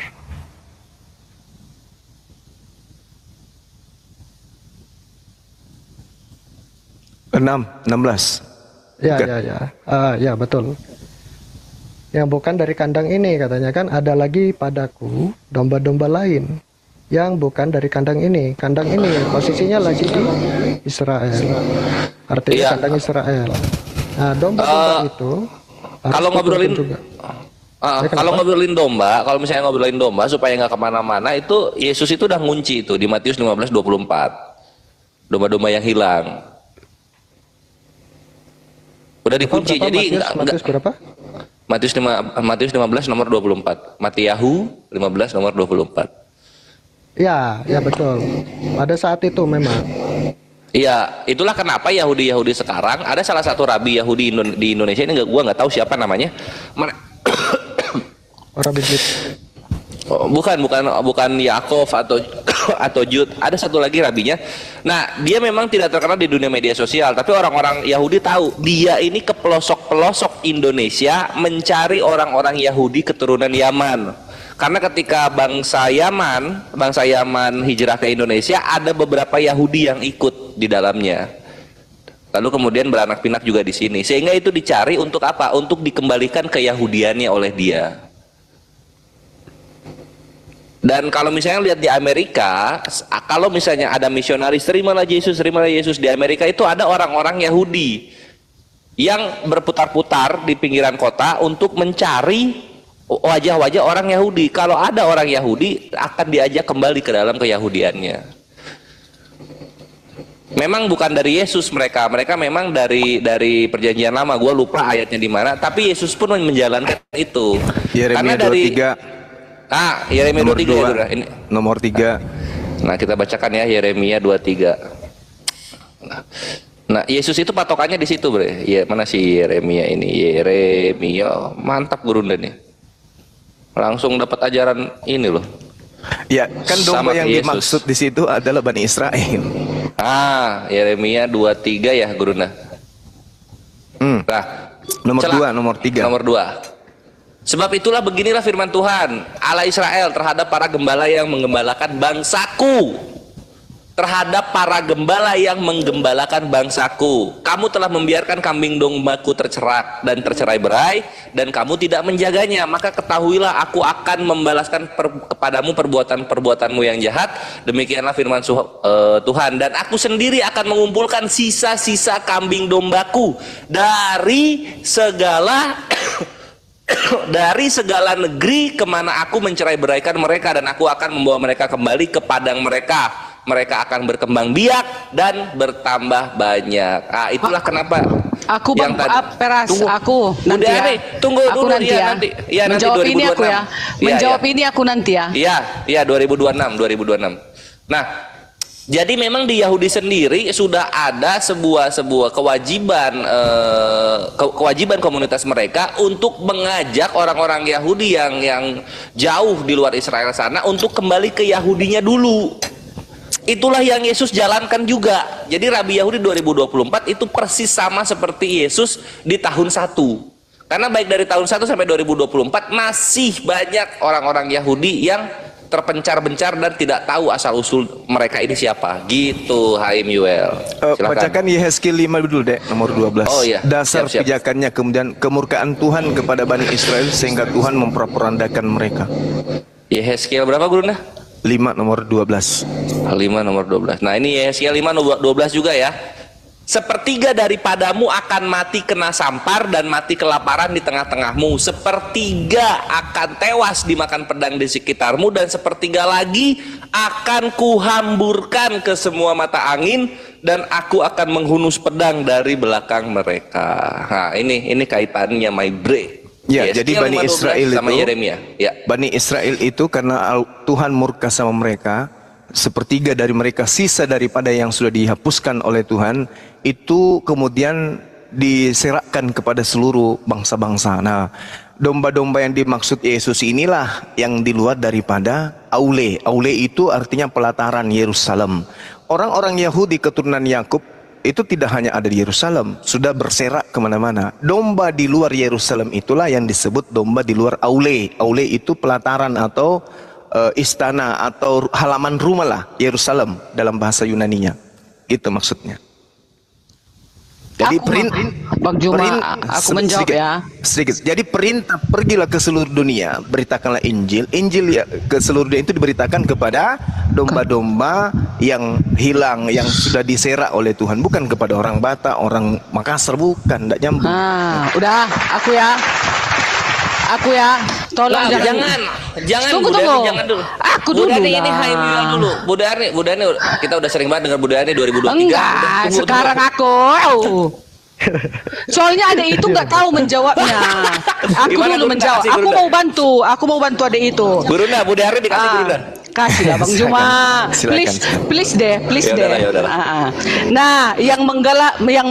enam belas. Ya. Ya betul. Yang bukan dari kandang ini katanya kan ada lagi padaku domba-domba lain yang bukan dari kandang ini. Kandang ini posisinya lagi di Israel. Artinya kandang Israel. Nah, domba-domba itu kalau ngobrolin juga. Kalau ngobrolin domba, kalau misalnya ngobrolin domba supaya nggak kemana-mana itu Yesus itu udah ngunci itu di Matius 15:24. Domba-domba yang hilang. Udah dikunci. Jadi Matius berapa? Matius 15 nomor 24. Matiyahu 15 nomor 24. Ya betul. Pada saat itu memang. Iya, itulah kenapa Yahudi sekarang ada salah satu rabi Yahudi di Indonesia ini gua nggak tahu siapa namanya. Orang bibit. Oh, bukan Yakov atau Jud. Ada satu lagi rabinya. Nah, dia memang tidak terkenal di dunia media sosial, tapi orang-orang Yahudi tahu dia ini ke pelosok-pelosok Indonesia mencari orang-orang Yahudi keturunan Yaman. Karena ketika bangsa Yaman hijrah ke Indonesia, ada beberapa Yahudi yang ikut di dalamnya. Lalu kemudian beranak pinak juga di sini. Sehingga itu dicari untuk apa? Untuk dikembalikan ke Yahudiannya oleh dia. Dan kalau misalnya lihat di Amerika, kalau misalnya ada misionaris terimalah Yesus di Amerika, itu ada orang-orang Yahudi yang berputar-putar di pinggiran kota untuk mencari wajah-wajah orang Yahudi. Kalau ada orang Yahudi, akan diajak kembali ke dalam keyahudiannya. Memang bukan dari Yesus mereka memang dari perjanjian lama. Gue lupa ayatnya di mana. Tapi Yesus pun menjalankan itu. Yeremia Karena dari 23. Yeremia Nomor 23 2, ya, ini. nomor 3. Nah, kita bacakan ya Yeremia 23. Nah, Yesus itu patokannya di situ, Bre. Ya, mana sih Yeremia ini? Yeremia, mantap Gurunda nih. Langsung dapat ajaran ini loh. Ya, kan domba Sama yang Yesus. dimaksud di situ adalah Bani Israel. Yeremia 23 ya, Gurunda. Nah, Nomor 2, nomor 3. Nomor 2. Sebab itulah beginilah firman Tuhan Allah Israel terhadap para gembala yang menggembalakan bangsaku. Terhadap para gembala yang menggembalakan bangsaku. Kamu telah membiarkan kambing dombaku tercerak dan tercerai-berai, dan kamu tidak menjaganya. Maka ketahuilah aku akan membalaskan kepadamu perbuatan-perbuatanmu yang jahat. Demikianlah firman Tuhan. Dan aku sendiri akan mengumpulkan sisa-sisa kambing dombaku dari segala dari segala negeri kemana aku mencerai-beraikan mereka, dan aku akan membawa mereka kembali ke padang mereka. Mereka akan berkembang biak dan bertambah banyak. Itulah kenapa. Aku Bang Peras, tunggu, aku nanti ya. Tunggu aku dulu nanti ya, ya. nanti. Ya, Menjawab nanti ini aku ya. Menjawab ini aku nanti ya. Iya, 2026. Nah, jadi memang di Yahudi sendiri sudah ada sebuah kewajiban komunitas mereka untuk mengajak orang-orang Yahudi yang jauh di luar Israel sana untuk kembali ke Yahudinya dulu. Itulah yang Yesus jalankan juga. Jadi Rabi Yahudi 2024 itu persis sama seperti Yesus di tahun 1. Karena baik dari tahun 1 sampai 2024 masih banyak orang-orang Yahudi yang terpencar-bencar dan tidak tahu asal-usul mereka ini siapa. Gitu, Haim Yuel. Bacakan Yehezkiel 5 dulu, Dek, nomor 12. Oh iya. Dasar Siap. pijakannya, kemudian kemurkaan Tuhan kepada Bani Israel sehingga Tuhan memporak-porandakan mereka. Yehezkiel berapa, Gurunda? 5 nomor 12. 5 nomor 12. Nah, ini Yehezkiel 5 nomor 12 juga ya. Sepertiga daripadamu akan mati kena sampar dan mati kelaparan di tengah-tengahmu. Sepertiga akan tewas dimakan pedang di sekitarmu, dan sepertiga lagi akan kuhamburkan ke semua mata angin, dan aku akan menghunus pedang dari belakang mereka. Nah, ini kaitannya, my bre. Ya, Yehezkiel jadi Bani 5:12 Israel sama itu, Yeremia. Ya. Bani Israel itu karena Tuhan murka sama mereka, sepertiga dari mereka sisa daripada yang sudah dihapuskan oleh Tuhan, itu kemudian diserahkan kepada seluruh bangsa-bangsa. Nah, domba-domba yang dimaksud Yesus inilah yang di luar daripada Aule. Aule itu artinya pelataran Yerusalem. Orang-orang Yahudi keturunan Yakub itu tidak hanya ada di Yerusalem, sudah berserak kemana-mana. Domba di luar Yerusalem itulah yang disebut domba di luar Aule. Aule itu pelataran atau istana atau halaman rumah lah, Yerusalem dalam bahasa Yunaninya. Itu maksudnya. Jadi Bang Juma, aku menjawab ya. Sedikit. Jadi perintah pergilah ke seluruh dunia, beritakanlah Injil. Injil ya ke seluruh dunia itu diberitakan kepada domba-domba yang hilang, yang sudah diserak oleh Tuhan, bukan kepada orang Batak, orang Makassar, bukan, tidak nyambung. Udah, aku ya. Tolong jangan tunggu, Bu Dani, tunggu. jangan dulu. Aku Bu dulu Dani lah. ini Haim Yuel dulu. Bu Dani kita udah sering banget dengar Bu Dani 2023. Enggak, sekarang aku. Soalnya adek itu nggak tahu menjawabnya. Aku Gimana, dulu Gurunda? menjawab. Kasih, Gurunda. Aku mau bantu adek itu. Gurunda, Bu Dani dikasih Gurunda. Kasih lah Bang Juma. Silakan. Please deh. Ya udahlah. Nah, yang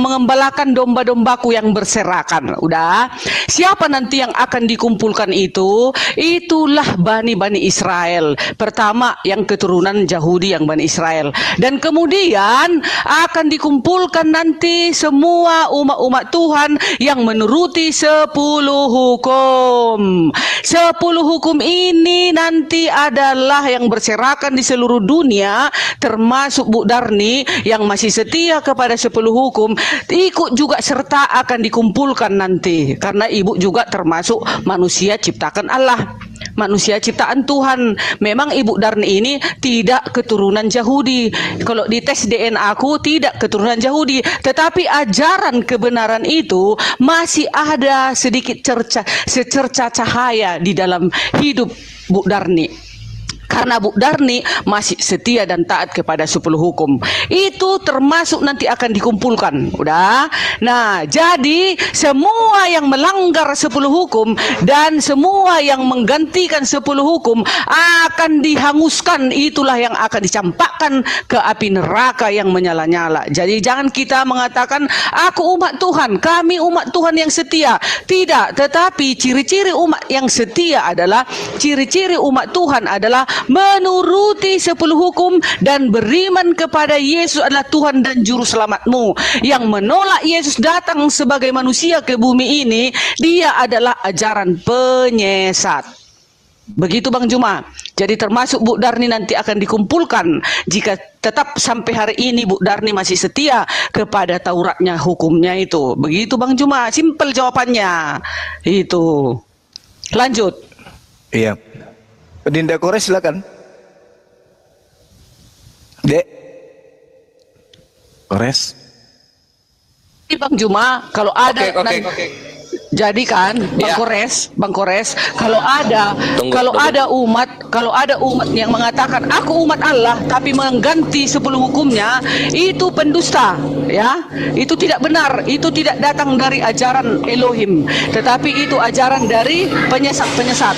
mengembalakan domba-dombaku yang berserakan. Udah. Siapa nanti yang akan dikumpulkan itu? Itulah Bani Israel. Pertama yang keturunan Yahudi yang Bani Israel. Dan kemudian akan dikumpulkan nanti semua umat-umat Tuhan yang menuruti 10 hukum. 10 hukum ini nanti adalah yang berserakan di seluruh dunia, termasuk Bu Darni yang masih setia kepada 10 hukum, ikut juga serta akan dikumpulkan nanti, karena ibu juga termasuk manusia ciptakan Allah, manusia ciptaan Tuhan. Memang Ibu Darni ini tidak keturunan Yahudi. Kalau dites DNA aku tidak keturunan Yahudi, tetapi ajaran kebenaran itu masih ada sedikit secerca cahaya di dalam hidup Bu Darni. Karena Bu Darni masih setia dan taat kepada 10 hukum. Itu termasuk nanti akan dikumpulkan. Udah. Nah, jadi semua yang melanggar 10 hukum dan semua yang menggantikan 10 hukum akan dihanguskan. Itulah yang akan dicampakkan ke api neraka yang menyala-nyala. Jadi jangan kita mengatakan aku umat Tuhan, kami umat Tuhan yang setia. Tidak, tetapi ciri-ciri umat yang setia adalah ciri-ciri umat Tuhan adalah menuruti 10 hukum dan beriman kepada Yesus adalah Tuhan dan Juru Selamatmu. Yang menolak Yesus datang sebagai manusia ke bumi ini, dia adalah ajaran penyesat. Begitu Bang Juma. Jadi termasuk Bu Darni nanti akan dikumpulkan jika tetap sampai hari ini Bu Darni masih setia kepada Tauratnya, hukumnya itu. Begitu Bang Juma, simpel jawabannya. Itu. Lanjut. Iya. Dinda Kores silakan. Dek. Kores. Bang Juma, kalau ada Oke. jadi kan Ya. Bang Kores, kalau ada umat yang mengatakan aku umat Allah tapi mengganti 10 hukumnya, itu pendusta, ya. Itu tidak benar, itu tidak datang dari ajaran Elohim, tetapi itu ajaran dari penyesat-penyesat.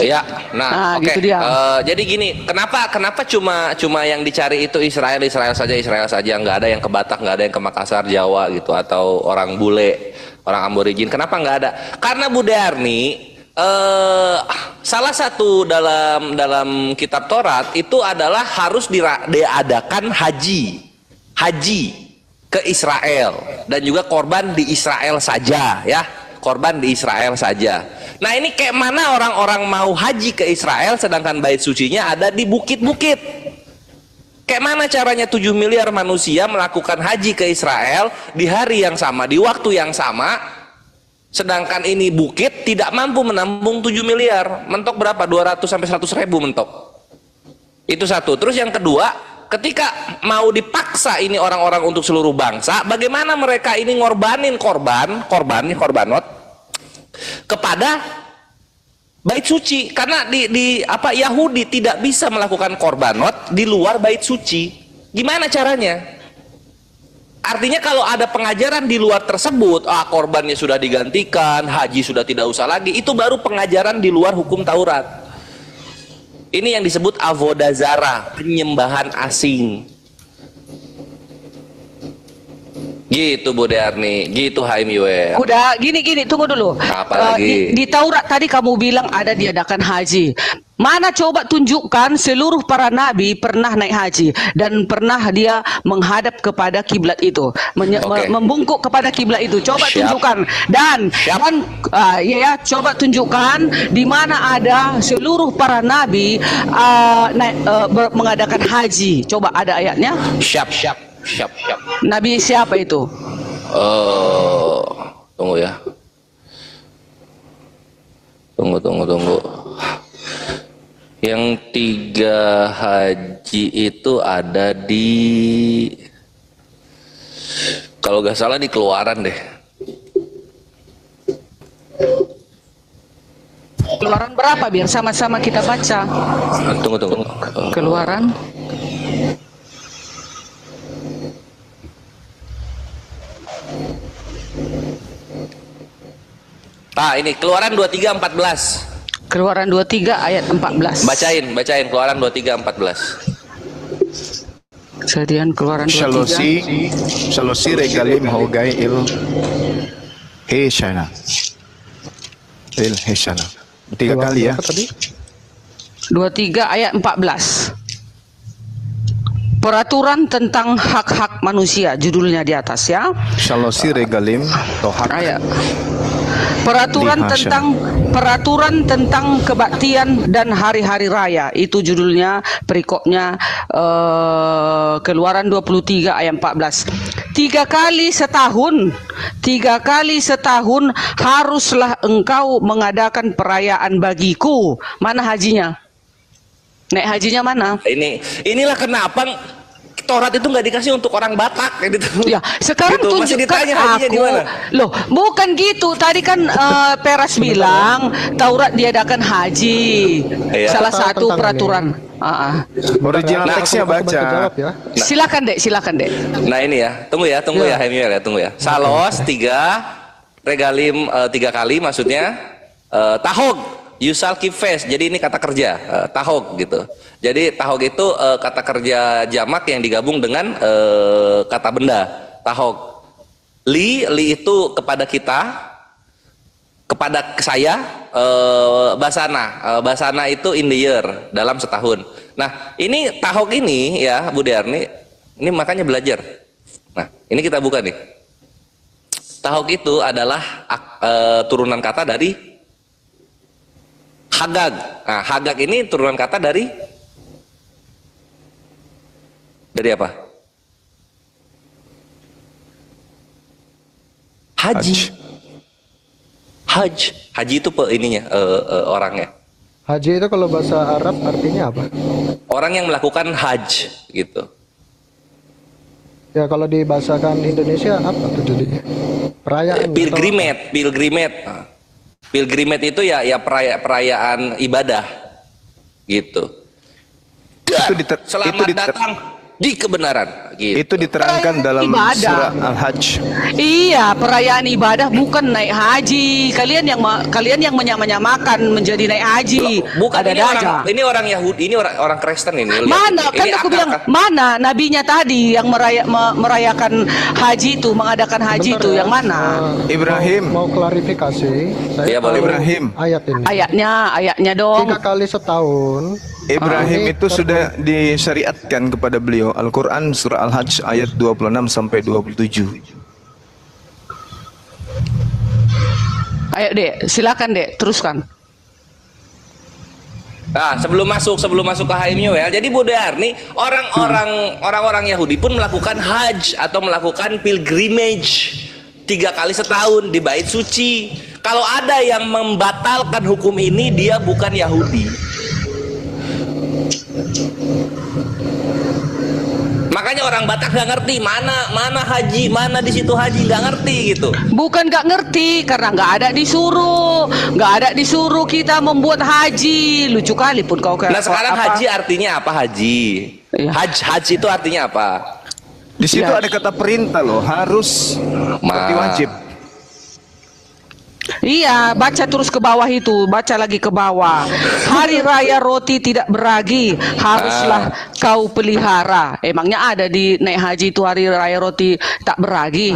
Ya, nah, oke. gitu dia. Jadi gini, kenapa cuma yang dicari itu Israel saja, nggak ada yang ke Batak, nggak ada yang ke Makassar, Jawa gitu, atau orang bule, orang aborigin. Kenapa nggak ada? Karena Bu Darni salah satu dalam kitab Taurat itu adalah harus diadakan haji ke Israel dan juga korban di Israel saja, ya. Korban di Israel saja. Nah, ini kayak mana orang-orang mau haji ke Israel sedangkan bait sucinya ada di bukit-bukit. Kayak mana caranya 7 miliar manusia melakukan haji ke Israel di hari yang sama, di waktu yang sama, sedangkan ini bukit tidak mampu menampung 7 miliar. Mentok berapa? 200 sampai 100 ribu mentok. Itu satu. Terus yang kedua, ketika mau dipaksa ini orang-orang untuk seluruh bangsa, bagaimana mereka ini ngorbanin korbanot kepada bait suci, karena di Yahudi tidak bisa melakukan korbanot di luar bait suci. Gimana caranya? Artinya kalau ada pengajaran di luar tersebut, korbannya sudah digantikan, haji sudah tidak usah lagi, itu baru pengajaran di luar hukum Taurat. Ini yang disebut avodah zarah, penyembahan asing. Gitu Bu Darni, gitu Haim Yuel. Udah, gini, tunggu dulu. Apa lagi? Di Taurat tadi kamu bilang ada diadakan haji. Mana coba tunjukkan seluruh para nabi pernah naik haji dan pernah dia menghadap kepada kiblat itu, membungkuk kepada kiblat itu. Coba tunjukkan dan coba tunjukkan di mana ada seluruh para nabi mengadakan haji. Coba ada ayatnya? Siap. Nabi siapa itu? Tunggu ya. Tunggu. Yang 3 haji itu ada di, kalau gak salah di Keluaran deh. Keluaran berapa biar sama-sama kita baca? Tunggu. Keluaran. Ini Keluaran 23:14. Keluaran 23 ayat 14. Bacain Keluaran 23:14. Kejadian Keluaran 23. Shaloshi regalim hogai il heshana. 3 kali ya. Apa tadi? 23 ayat 14. Peraturan tentang hak-hak manusia, judulnya di atas ya. Shalosire galim tohak. Ayat. Peraturan Dihasya. tentang kebaktian dan hari-hari raya, itu judulnya, perikopnya Keluaran 23 ayat 14. 3 kali setahun haruslah engkau mengadakan perayaan bagiku. Mana hajinya? Naik hajinya mana? Inilah kenapa Taurat itu nggak dikasih untuk orang Batak gitu. Ya, sekarang Gitu, masih tunjukkan ditanya hajinya di aku. mana? Loh, bukan gitu. Tadi kan Peras bilang Taurat diadakan haji. Iya. Salah Tahu satu tentang peraturan. Original Nah, teksnya aku baca. jawab ya. Silakan dek. Nah ini ya, tunggu ya Hemiel ya, tunggu ya. Salos 3, regalim 3 kali maksudnya, tahog, you shall keep fast. Jadi ini kata kerja, tahog gitu. Jadi tahog itu kata kerja jamak yang digabung dengan kata benda, tahog. Li itu kepada kita, kepada saya, basana itu in the year, dalam setahun. Nah ini tahog ini ya Bu Dearni, ini makanya belajar. Nah ini kita buka nih. Tahog itu adalah turunan kata dari Hagag. Nah Hagag ini turunan kata dari apa? Haji. Haji itu orangnya. Haji itu kalau bahasa Arab artinya apa? Orang yang melakukan haj gitu. Ya kalau dibahasakan Indonesia apa tuh jadinya? Perayaan. Pilgrimage. Pilgrimage itu ya perayaan ibadah gitu. Selamat datang di kebenaran gitu. Itu diterangkan dalam Ibadah. surah Al-Hajj. Iya, perayaan ibadah bukan naik haji. Kalian yang menyamakan menjadi naik haji. Bukan, ada aja. ini orang Yahudi, ini orang Kristen ini. Mana kan Ini aku bilang mana nabinya tadi yang merayakan haji itu, mengadakan haji Bentar itu ya. yang mana? Ibrahim. Mau klarifikasi. Saya Iya, boleh, tahu Ibrahim. Ayat ini. Ayatnya dong. 3 kali setahun. Ibrahim Ini itu sudah disyariatkan kepada beliau. Al-Quran surah Al-Hajj ayat 26 sampai 27. Ayo dek, silakan dek, teruskan. Nah, sebelum masuk ke HMU ya. Jadi Bu Dearni, orang-orang Yahudi pun melakukan hajj atau melakukan pilgrimage 3 kali setahun di bait suci. Kalau ada yang membatalkan hukum ini, dia bukan Yahudi. Makanya orang Batak nggak ngerti mana haji, mana di situ haji, nggak ngerti gitu. Bukan nggak ngerti, karena nggak ada disuruh kita membuat haji. Lucu kali pun kau. Nah sekarang haji artinya apa haji? Iya. Haji itu artinya apa? Di situ Ya. ada kata perintah loh, harus seperti wajib. Iya, baca terus ke bawah itu, baca lagi ke bawah. Hari raya roti tidak beragi, haruslah kau pelihara. Emangnya ada di naik haji itu hari raya roti tak beragi?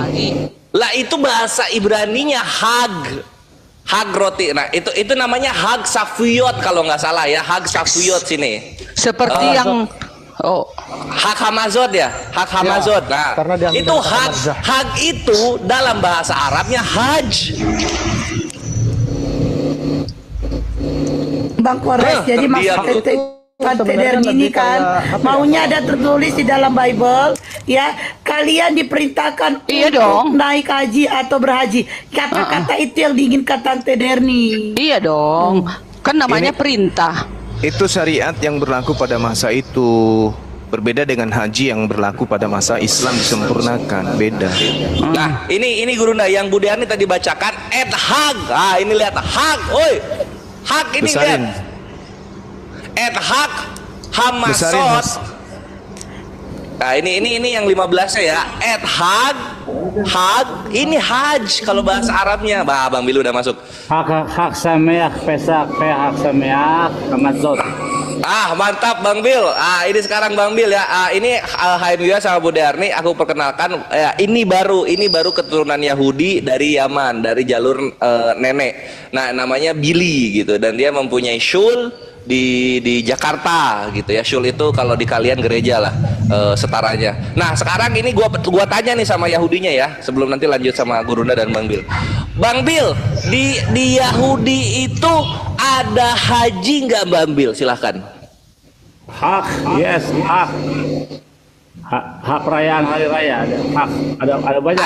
Lah itu bahasa Ibraninya hag roti. Nah itu namanya hag safiyot kalau nggak salah ya, hag safiyot sini. Seperti yang Hak Hamazot ya, hak Hamazot. Nah, karena diambil itu dari kata hak mazah. hak itu dalam bahasa Arabnya haj. Bang Kores, jadi terdiam. maksud Tante Sebenarnya Derni ini lebih kan kayak apa ya? maunya ada tertulis di dalam Bible ya, kalian diperintahkan Iya untuk dong. naik haji atau berhaji. Kata-kata itu yang diinginkan Tante Derni. iya dong, kan namanya perintah. Itu syariat yang berlaku pada masa itu. Berbeda dengan haji yang berlaku pada masa Islam disempurnakan, beda. Nah, ini Gurunda yang Bu Dearni tadi bacakan hag. Ah, ini lihat hag, oi. Hag ini Besarin. lihat. Hag Besarin, Hamasot. Mas. Nah, ini yang 15-nya ya. Hag ini haj kalau bahasa Arabnya. Bang Bilu udah masuk. Hak sameak pesak hak sameak kamazot. Ah, mantap Bang Bil. Ah, ini sekarang Bang Bil ya. Ah, ini Alhamdulillah sama Bu Dearni aku perkenalkan ya, ini baru keturunan Yahudi dari Yaman, dari jalur nenek. Nah, namanya Billy gitu dan dia mempunyai shul di Jakarta gitu ya. Syul itu kalau di kalian gereja lah setaranya. Nah sekarang ini gua tanya nih sama Yahudinya ya, sebelum nanti lanjut sama Gurunda dan Bang Bil. Bang Bil, di Yahudi itu ada haji nggak Bang Bil? Silahkan. Hak, yes, hak. Hak perayaan hari raya ada banyak.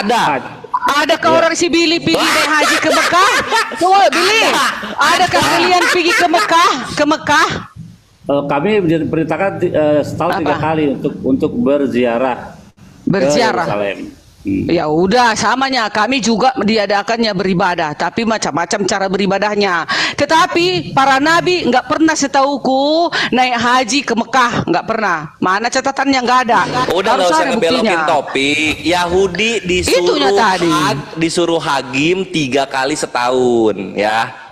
Adakah orang si Billy pergi naik haji ke Mekah? Tunggu Billy, adakah kalian pergi ke Mekah? Kami diperintahkan setahun 3 kali untuk berziarah. Berziarah. Ke Yerusalem. Ya udah samanya, kami juga diadakannya beribadah, tapi macam-macam cara beribadahnya. Tetapi para nabi nggak pernah setauku naik haji ke Mekah, nggak pernah. Mana catatannya? Nggak ada. Udah nggak usah ngebelokin topik. Yahudi disuruh hagim 3 kali setahun, ya.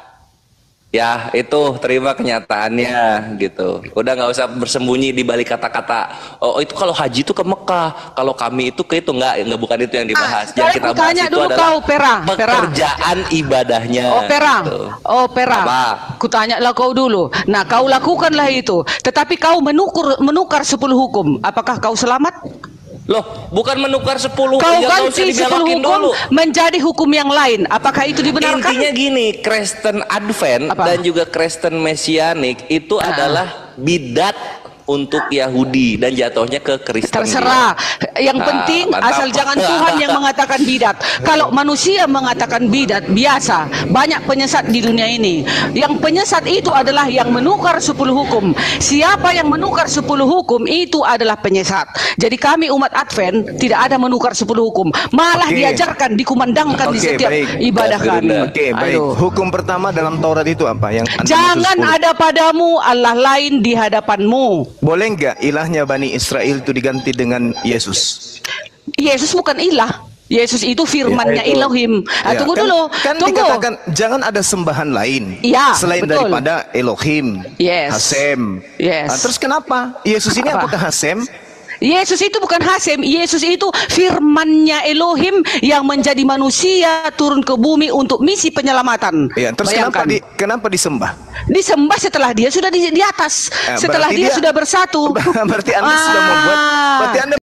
Ya itu terima kenyataannya gitu. Udah nggak usah bersembunyi di balik kata-kata. Oh itu kalau haji itu ke Mekah, kalau kami itu ke itu nggak bukan itu yang dibahas. Yang kita bahas itu adalah pekerjaan ibadahnya. Pera. Kutanya kau dulu. Nah kau lakukanlah itu. Tetapi kau menukar 10 hukum. Apakah kau selamat? Loh, bukan menukar 10. Kau ganti 10 hukum dulu menjadi hukum yang lain. Apakah itu dibenarkan? Intinya gini, Kristen Advent dan juga Kristen Mesianik itu adalah bidat untuk Yahudi dan jatuhnya ke Kristen. Terserah. Yang penting asal jangan Tuhan yang mengatakan bidat. Kalau manusia mengatakan bidat biasa, banyak penyesat di dunia ini. Yang penyesat itu adalah yang menukar 10 hukum. Siapa yang menukar 10 hukum itu adalah penyesat. Jadi kami umat Advent tidak ada menukar 10 hukum. Malah diajarkan, dikumandangkan di setiap ibadah kami. Baik. Hukum pertama dalam Taurat itu apa? Yang jangan ada padamu Allah lain di hadapanmu. Boleh nggak ilahnya Bani Israel itu diganti dengan Yesus? Yesus bukan ilah. Yesus itu firmannya Elohim. Tunggu dulu. Kan dikatakan jangan ada sembahan lain selain daripada Elohim, Hasem. Terus kenapa Yesus ini apakah Hasem? Yesus itu bukan Hasem. Yesus itu firmannya Elohim yang menjadi manusia turun ke bumi untuk misi penyelamatan. Terus kenapa disembah? Disembah setelah dia sudah di atas, setelah dia sudah bersatu. Berarti Anda sudah membuat